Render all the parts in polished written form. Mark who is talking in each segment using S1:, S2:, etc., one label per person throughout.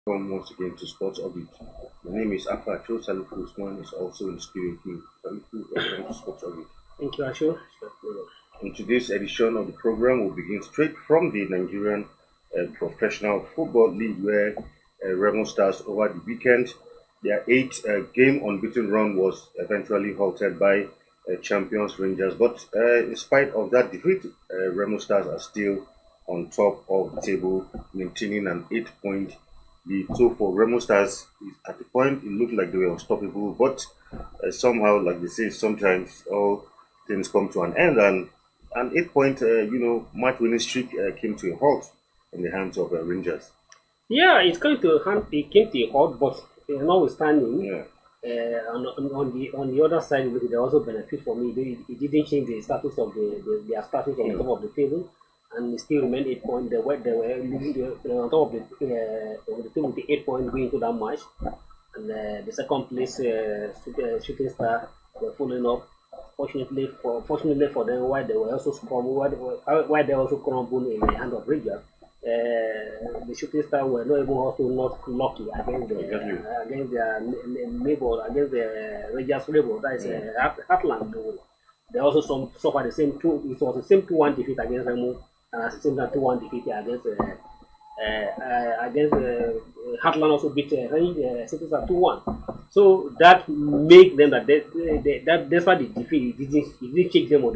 S1: Welcome once again to Sports Orbit. My name is Afa Cho. Salifu Usman is also in the studio with me. Salifu, welcome to Sports Orbit.
S2: Thank you, Ashu.
S1: In today's edition of the program, we'll begin straight from the Nigerian Professional Football League, where Remo Stars over the weekend, their eight-game unbeaten run was eventually halted by champions Rangers. But in spite of that defeat, Remo Stars are still on top of the table, maintaining an 8-point lead. So for Remo Stars, at the point it looked like they were unstoppable, but somehow, like they say, sometimes all things come to an end, and an 8-point, match winning streak came to a halt in the hands of Rangers.
S2: Yeah, it came to a halt, but notwithstanding,
S1: Yeah.
S2: on the other side, there also benefit for me. It didn't change the status of their status on top of the table, and it still remained 8 points. They were on top of the table with the 8 points going into that match, and the second place shooting star were following up. Fortunately for them, while they were also while they also crumbled in the hand of Rangers, the shooting star were not even also not lucky against their neighbor, against the Rangers neighbor, that is Heartland. They also suffered the same two. It was the same 2-1 defeat against Remo, and at the same time 2-1 defeat against Heartland also beat Citizens at 2-1. So that make them that despite the defeat, it didn't shake them on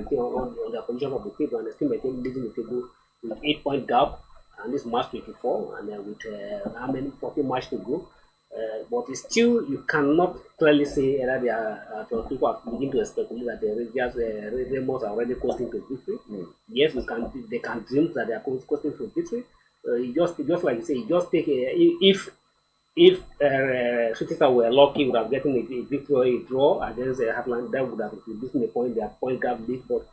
S2: their position of the table, and they still maintain leading the table with 8-point gap, and this March 24, and then with how many 14 matches to go. But it's still, you cannot clearly say that they are people are beginning to speculate that the Rangers are already coasting to victory. Yes, they can dream that they are coasting to victory. Just like you say, just take if Citizens were lucky, would have gotten a victory, a draw against Heartland, that would have reduced their point gap lead. But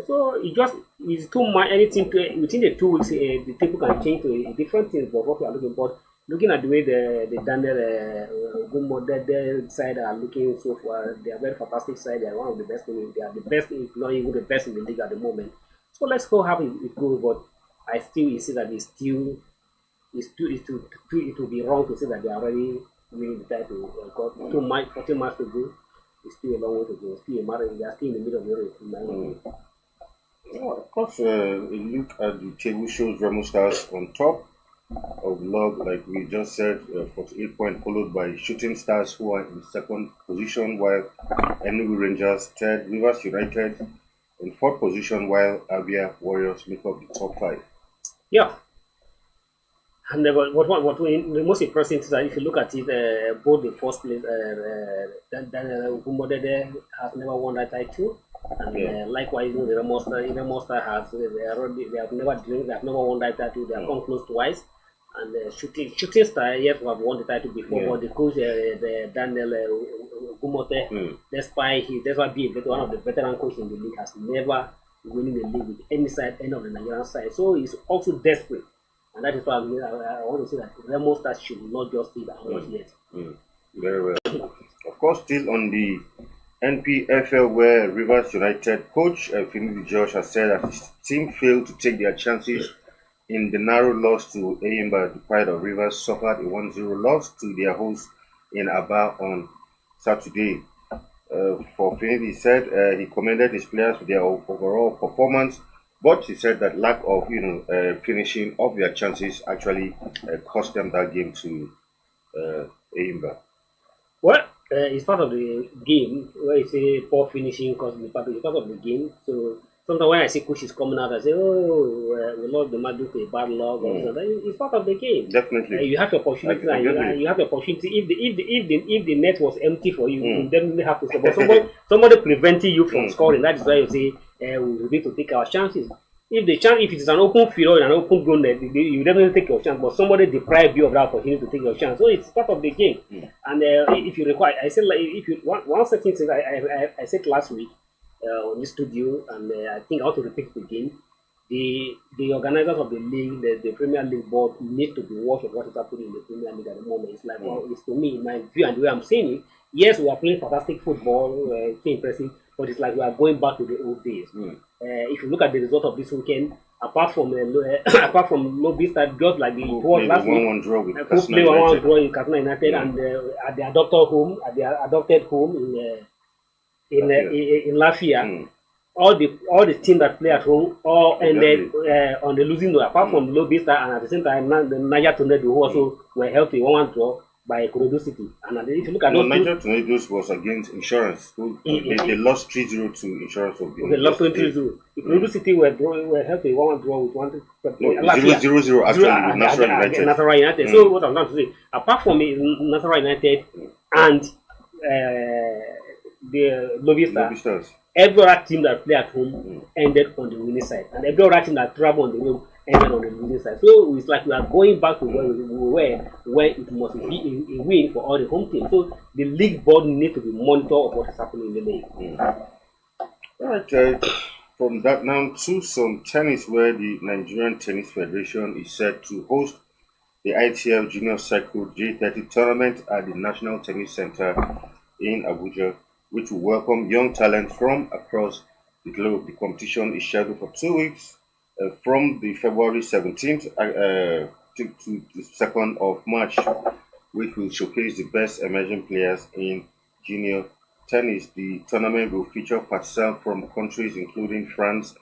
S2: so it's too much. Anything within the 2 weeks, the table can change to a different thing. But what we are looking at the way the Daniel Gumbo side are looking so far, they are very fantastic side. They are one of the best. They are the best, if not even the best in the league at the moment. So let's go how it goes. But I still see that it would be wrong to say that they are already winning the title. Got 14 matches to go. It's still a long way to go. Still a matter. They are still in the middle of the race.
S1: Yeah, of course, a look at the table shows Remo Stars on top of the log, like we just said, 48 points, followed by Shooting Stars, who are in second position, while Enugu Rangers third, Rivers United in fourth position, while Abia Warriors make up the top five.
S2: Yeah. And the most impressive is that if you look at it, both the first place, Daniel Gumodede has never won that title, and likewise, the Remo Stars they have never won that title. They have come close twice, and Shooting Star yes have won the title before, but the coach, the Daniel Gumote, despite being one of the veteran coaches in the league, has never winning the league with any of the Nigerian side. So he's also desperate. And that is why I want to say that Remo Stars should not just see that much yet.
S1: Very well. Of course, still on the NPFL, where Rivers United coach Finidi George has said that his team failed to take their chances in the narrow loss to Eyimba. The Pride of Rivers suffered a 1-0 loss to their host in Aba on Saturday. For Finidi, he said he commended his players for their overall performance. But he said that lack of, finishing of their chances actually cost them that game to Eyimba.
S2: Well, it's part of the game where you say poor finishing cost the part. It's part of the game. So sometimes when I see coaches coming out, I say, "Oh, we lost the match due to a bad luck." It's part of the game.
S1: Definitely,
S2: you have your opportunity. You have your opportunity. If the net was empty for you, you definitely have to score. But somebody preventing you from scoring. That is why you say we need to take our chances. If it is an open field and an open ground, you definitely take your chance. But somebody deprive you of that opportunity to take your chance. So it's part of the game. And if you require, I said like if you one certain thing I said last week on the studio, and I think I want to repeat it again. The organizers of the league, the Premier League board, need to be watching what is happening in the Premier League at the moment. It's like, it's to me, in my view and the way I'm saying it, yes, we are playing fantastic football, it's impressive, but it's like we are going back to the old days. if you look at the result of this weekend, apart from apart from Lobby Stars, just like it was last week,
S1: 1-1 draw with
S2: who
S1: Katsina
S2: play 1-1
S1: United.
S2: draw in Katsina United, and at their adopted home in Lafia. All the team that play at home all ended on the losing note, apart from Lobby Stars, and at the same time the Niger Tornadoes, who also were healthy 1-1 draw by Ikorodu City. And if you look at
S1: Niger Tornadoes was against Insurance. They lost 3-0 to Insurance of the
S2: they lost 3-0. Ikorodu City were healthy 1-1 draw with
S1: 0-0 actually with
S2: Nasarawa United. So what I'm trying to say, apart from Nasarawa United and the Lobby Stars, every other team that play at home ended on the winning side, and every other team that travel on the road ended on the losing side. So it's like we are going back to where we were, where it must be a win for all the home teams. So the league board needs to be monitored of what is happening in the league.
S1: All right, from that now to some tennis, where the Nigerian Tennis Federation is set to host the ITF Junior Cycle J30 tournament at the National Tennis Center in Abuja, which will welcome young talent from across the globe. The competition is scheduled for 2 weeks, from the February 17th to the 2nd of March, which will showcase the best emerging players in junior tennis. The tournament will feature participants from countries including France,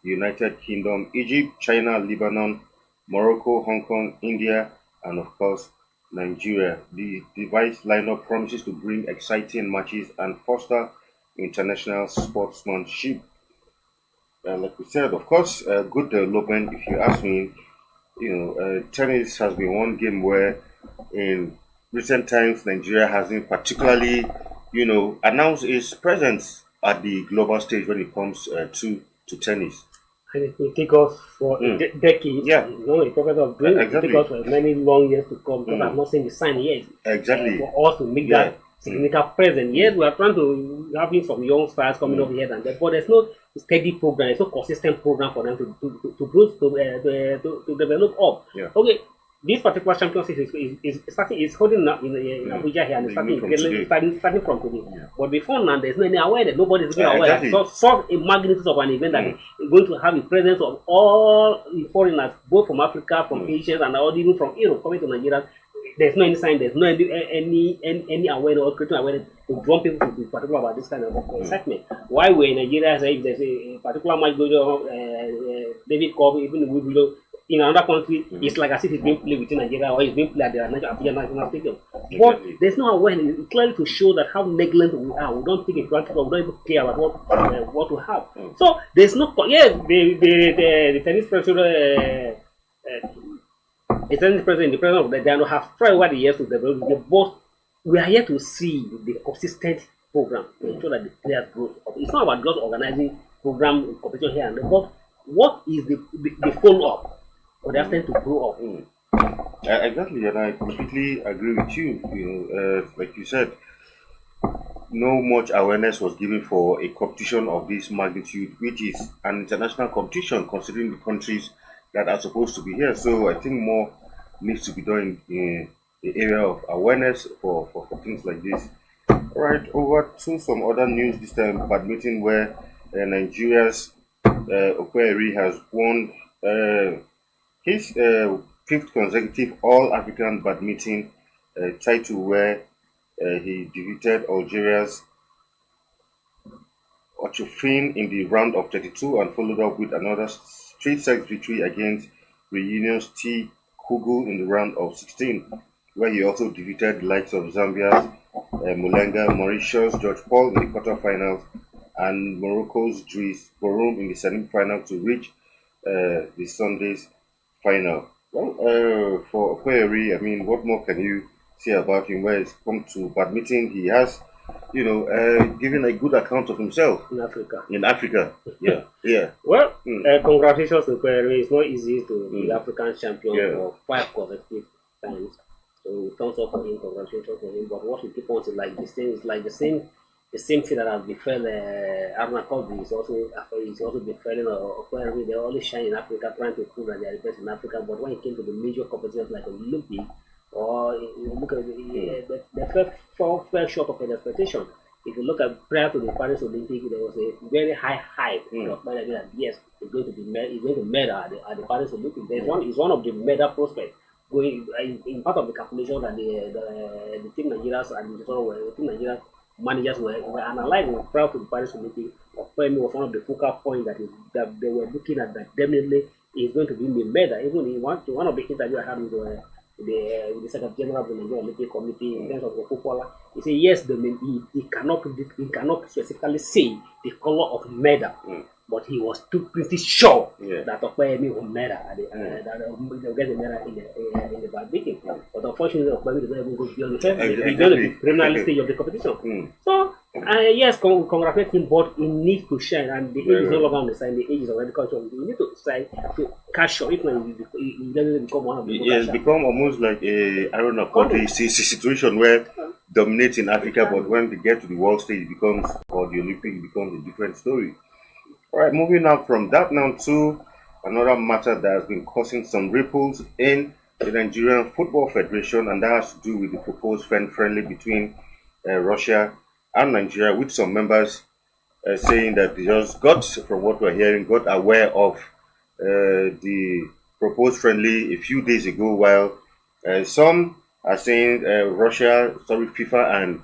S1: United Kingdom, Egypt, China, Lebanon, Morocco, Hong Kong, India, and of course Nigeria. The device lineup promises to bring exciting matches and foster international sportsmanship. Like we said, of course, good development. If you ask me, tennis has been one game where, in recent times, Nigeria hasn't particularly, announced its presence at the global stage when it comes to tennis.
S2: And it will take us for decades.
S1: Yeah.
S2: A process of doing it will take us for many long years to come, because I've not seen the sign yet.
S1: Exactly.
S2: For us to make that significant present. Yes, we are trying to having some young stars coming up here and there, but there's no steady program, there's no consistent program for them to develop up.
S1: Yeah.
S2: Okay, this particular championship is holding up in Abuja here, and it's starting from today.
S1: Yeah.
S2: But before now, there's no any awareness. Nobody is aware.
S1: Exactly.
S2: So such a magnitude of an event that is going to have a presence of all the foreigners, both from Africa, from Asia, and even from Europe coming to Nigeria. There's no any sign, there's no any awareness or creating awareness to draw people to be particular about this kind of excitement. Why we're in Nigeria, say if there's a particular match going on, David Cobb, even in another country, it's like as if it's being played within Nigeria, or it's being played at the National Stadium. But there's no awareness. It's clearly to show that how negligent we are. We don't take it granted, we don't even care about what we have. So there's no the tennis president. The tennis president, the president of the Dano, have tried over the years to develop it, but we are here to see the consistent program to ensure that the players grow up. It's not about just organizing program competition here and there, but what is the follow-up for the athlete to grow up?
S1: Exactly, and I completely agree with you. Like you said, no much awareness was given for a competition of this magnitude, which is an international competition, considering the countries that are supposed to be here. So I think more needs to be done in the area of awareness for things like this. All right, over to some other news this time, badminton, where Nigeria's Okweri has won his 5th consecutive All-African badminton title, where he defeated Algeria's Ochofin in the round of 32 and followed up with another straight-set victory against Reunion's T. Kugel in the round of 16, where he also defeated the likes of Zambia's Mulenga, Mauritius' George Paul in the quarterfinals, and Morocco's Driss Borum in the semi-final to reach the Sunday's final. Well, for Okweri, I mean, what more can you say about him? Where it's come to badminton, he has, given a good account of himself
S2: in
S1: Africa. Yeah.
S2: Well, congratulations to Okweri. It's not easy to be African champion for 5 consecutive times. So thumbs up for him, congratulations for him. But what we keep on to the same thing that has befell Arna Kobe is also befalling Okweri. They always shine in Africa, trying to prove that they are the best in Africa. But when it came to the major competitions like Olympic, or look at they fell short of their expectation. if you look at prior to the Paris Olympics, there was a very high hype of Nigeria that yes, it's going to medal at the Paris Olympics. There's one of the medal prospects going in part of the calculation that the team Nigeria's and the team Nigeria managers were analyzing prior to the Paris Olympics. Femi was one of the focal points that they were looking at that definitely is going to be the medal. Even in one of the interviews I had with the Secretary General of the Nigerian Olympic Committee in terms of the footballer, he said yes, he cannot specifically say the color of medal, but he was pretty sure that Okpeyemi will medal that they'll get the medal in the badminton. But unfortunately, Okpeyemi did not even go beyond the preliminary stage of the competition. So yes, congratulate him, but he needs to shine, and the age is no longer on the side. The age is already culture. You need to decide to cash out. If you doesn't become one of the
S1: it's become almost like a country situation where dominates in Africa, but when they get to the world stage, it becomes, or the Olympics, it becomes a different story. All right, moving on from that now to another matter that has been causing some ripples in the Nigerian Football Federation, and that has to do with the proposed friendly between Russia and Nigeria, with some members saying that they just got, from what we're hearing, got aware of the proposed friendly a few days ago, while some are saying FIFA and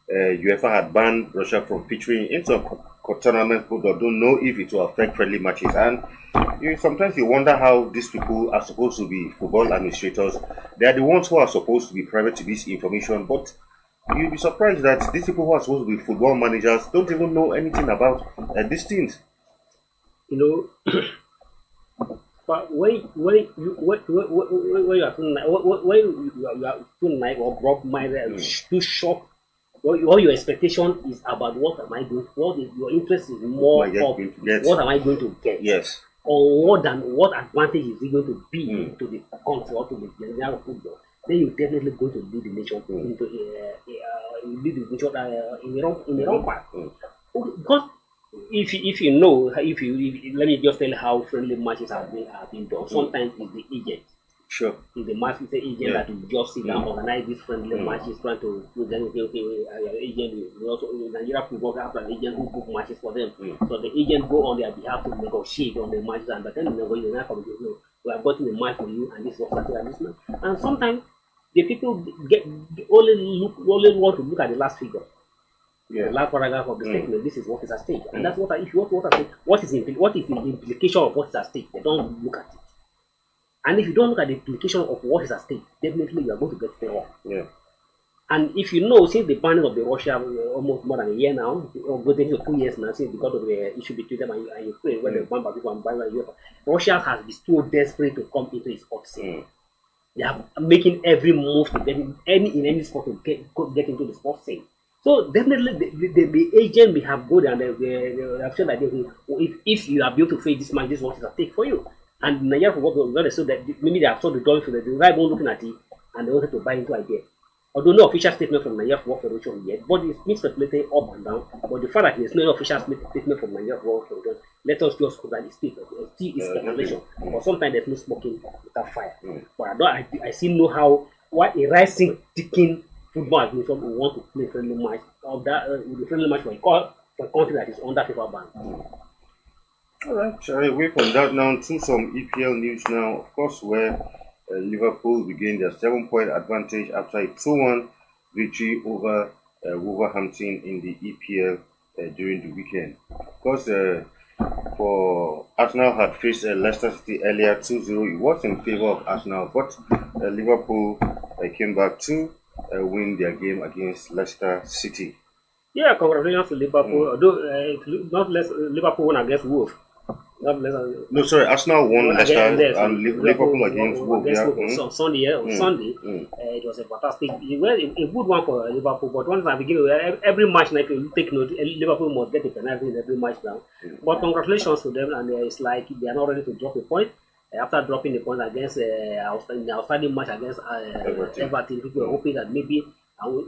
S1: UEFA had banned Russia from featuring in some tournaments, but they don't know if it will affect friendly matches. And sometimes you wonder how these people are supposed to be football administrators. They are the ones who are supposed to be private to this information, but you'll be surprised that these people who are supposed to be football managers don't even know anything about these things.
S2: You know, but when you are too nice or broad-minded, too short, all your expectation is about what am I going? Your interest is more of what am I going to get?
S1: Yes.
S2: Or more than what advantage is it going to be to the country or to the general football? Then you're definitely going to lead the nation into in the wrong path. Because if you know, let me just tell you how friendly matches have been done. Sometimes it's the agent.
S1: Sure.
S2: It's the match agent that will just sit down, organize these friendly matches, trying to present your agent. We also Nigeria football have an agent who book matches for them. So the agent go on their behalf to negotiate on the matches, and by the time you negotiate, we have gotten a match for you, and this is what started at this match. And sometimes the people only want to look at the last figure. The last paragraph of the statement. This is what is at stake, and that's what if you want to say what is the implication of what is at stake. They don't look at it. And if you don't look at the implication of what is at stake, definitely you are going to get failure. And if you know, since the banning of the Russia almost more than a year now, or going to 2 years now, since because of the issue between them and Ukraine, when they ban by people and ban by UEFA, Russia has been so desperate to come into its sport scene. They are making every move to get in any sport to get into the sport scene. So definitely the agent may have good, and they have said that if you are able to face this match, this is what is at stake for you. And Nigeria football got so that maybe they have saw the dollar for the right one looking at it, and they wanted to buy into idea. Although no official statement from Nigeria Football Federation yet, but it's been speculated up and down. But the fact that there's no official statement from Nigeria Football Federation, let us just hope that it's still speculation. But sometimes there's no smoking without fire. But I see no how why a rising, ticking football administration will want to play friendly match of that the friendly match for a country that is under FIFA ban.
S1: All right, away from that now to some EPL news now. Of course, where Liverpool regained their 7-point advantage after a 2-1 victory over Wolverhampton in the EPL during the weekend. Of course, for Arsenal had faced Leicester City earlier 2-0. It was in favor of Arsenal, but Liverpool came back to win their game against Leicester City.
S2: Yeah, congratulations to Liverpool. Although not less, Liverpool won against Wolves.
S1: No, sorry, Arsenal won Leicester and Liverpool against Wolves.
S2: On Sunday, it was a fantastic, a good one for Liverpool. But once I begin, every match, like you take note, Liverpool must get a penalty in every match now. But congratulations to them, and it's like they are not ready to drop a point. After dropping the point against the outstanding match against Everton, people were hoping that maybe,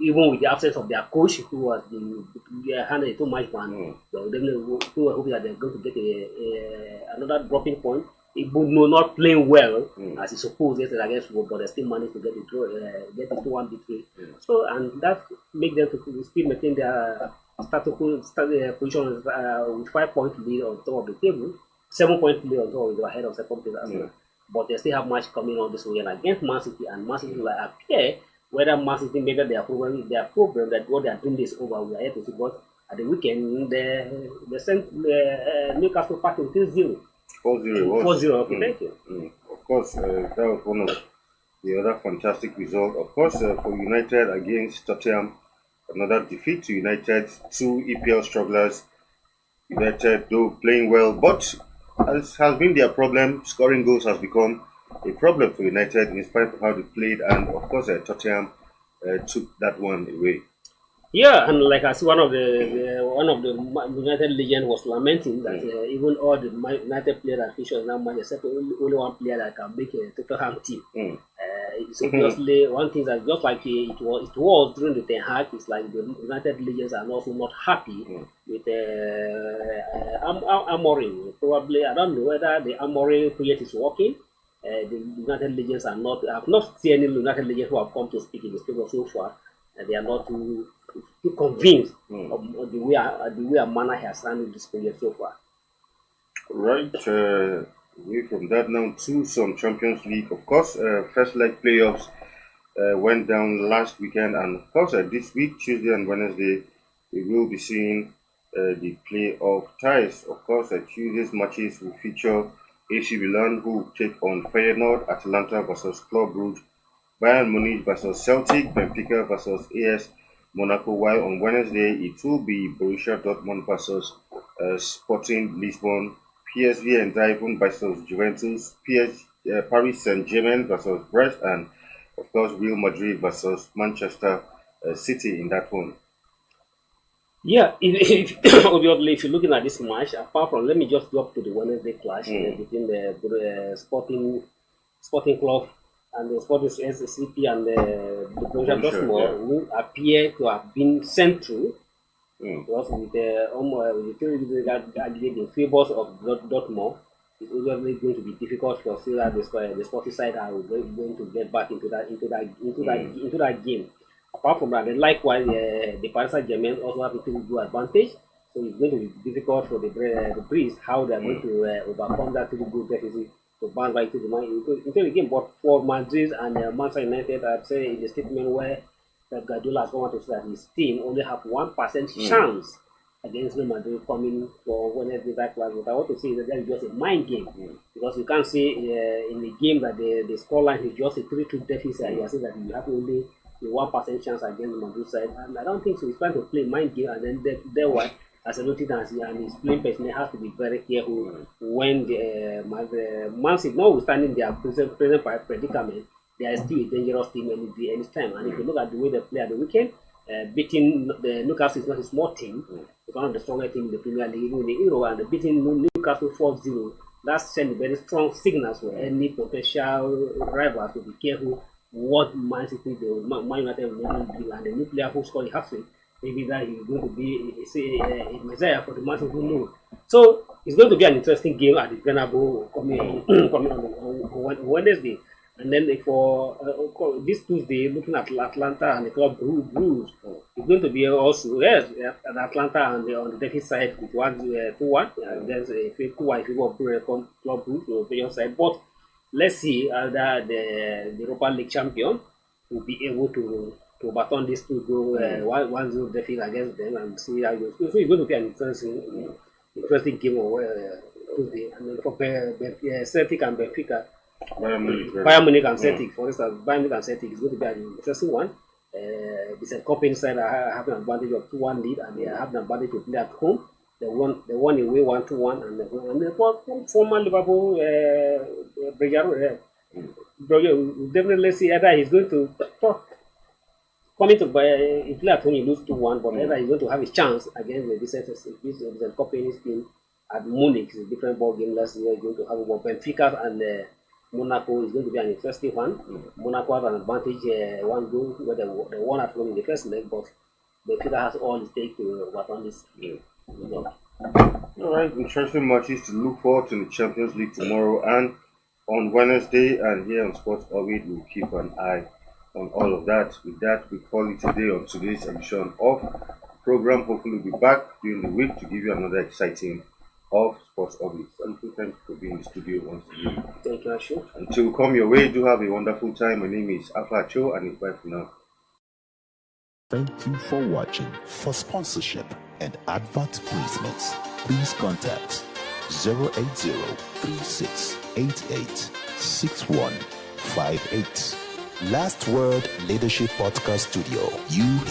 S2: even with the absence of their coach, who was handed a 2-match ban, people were hoping that they're going to get another dropping point. It would not playing well as he supposed yesterday against Wolves, but they still managed to get the 2-1 victory. So, and that make them to still maintain their position with 5 point lead on top of the table, 7 point lead on top of the ahead of second place as well. But they still have match coming on this weekend against Man City, and Man City will appear whether Man City maybe their problem that what they are doing is over. We are yet to see, but at the weekend they sent Newcastle packing 3-0.
S1: 4-0.
S2: 4-0. Okay, thank you.
S1: Of course, that was one of the other fantastic result. Of course, for United against Tottenham, another defeat to United. Two EPL strugglers. United, though playing well, but as has been their problem, scoring goals has become a problem for United in spite of how they played, and of course, Tottenham took that one away.
S2: Yeah, and like I see one of the United legend was lamenting that even all the United players that feature now match except only one player that can make a Tottenham team. It's obviously one thing that just like it was during the Ten Hag, it's like the United legends are also not happy with Amorim. Probably I don't know whether the Amorim project is working. The United legends are not. I've not seen any United legends who have come to speak in the paper so far. They are not too convinced of the way and manner he has handled this project so far.
S1: Right. Away from that now to some Champions League. Of course, first leg playoffs went down last weekend, and of course this week, Tuesday and Wednesday, we will be seeing the playoff ties. Of course, Tuesday's matches will feature AC Milan, who take on Feyenoord, Atalanta versus Club Brugge, Bayern Munich versus Celtic, Benfica versus AS Monaco, while on Wednesday it will be Borussia Dortmund versus Sporting Lisbon, PSV Eindhoven versus Juventus, Paris Saint-Germain versus Brest, and of course Real Madrid versus Manchester City in that one.
S2: Yeah, obviously, if you're looking at this match, apart from, let me just go up to the Wednesday clash between the Sporting Club and the Sporting SCP and the Borussia Dortmund, who appear to have been sent through. Because with the favors of Dortmund, it's obviously going to be difficult for the Sporting side are going to get back into that game. Apart from that, likewise, the Paris Saint-Germain also have a pretty good advantage. So it's going to be difficult for the Breeze how they are going to overcome that pretty good deficit to bounce back into the game. But for Madrid and Manchester United, I'd say in the statement where Guardiola has come out to say that his team only have 1% chance against Real Madrid coming for Wednesday that class. What I want to say is that is just a mind game because you can't say in the game that the scoreline is just a 3-2 deficit. You are saying that you have only a 1% chance against the Madrid side, and I don't think so. He's trying to play mind game, and then there was as a noted and his playing person has to be very careful when the Man City, notwithstanding their present predicament, they are still a dangerous team any time. And if you look at the way they play at the weekend, beating the Newcastle is not a small team. It's one of the strongest teams in the Premier League, even in the Euro, and beating Newcastle 4-0. That sends very strong signals for any potential rivals to be careful what Man City, Man United will do, and the new player who scored a hat-trick, maybe that he's going to be a messiah for the Man City who know. So it's going to be an interesting game at the Bernabeu coming on Wednesday. And then for this Tuesday, looking at Atlanta and the Club Brugge, it's going to be also at Atlanta and on the deficit side with 2-1. And there's a 2-1 if you go Club Brugge to the side. But let's see whether the Europa League champion will be able to overturn these two, go 1-0 deficit against them and see how it goes. So it's going to be an interesting game on Tuesday. And then for Celtic and Benfica, Bayern Munich and Celtic, for instance, Bayern Munich and Celtic is going to be an interesting one. The company side have an advantage of 2-1 lead, and they have an advantage to play at home. They won away 1-1, and the former Liverpool definitely see either he's going to coming to play at home, he lose 2-1, but either he's going to have a chance against the company's team at Munich. It's a different ball game. Last year, he's going to have about Benfica and Monaco is going to be an interesting one. Monaco have an advantage, one goal, where they won at home in the first leg, but Benfica has all it takes to overcome this game.
S1: All right, interesting matches to look forward to in the Champions League tomorrow and on Wednesday. And here on Sports Orbit, we'll keep an eye on all of that. With that, we call it today on today's edition of program. Hopefully, we'll be back during the week to give you another exciting of sports updates. Thank you for being in the studio once again.
S2: Thank you, Ashu.
S1: Until we come your way, do have a wonderful time. My name is Alpha Cho, and it's bye for now.
S3: Thank you for watching. For sponsorship and advert placements, please contact 080-3688-6158. Last Word Leadership Podcast Studio. You have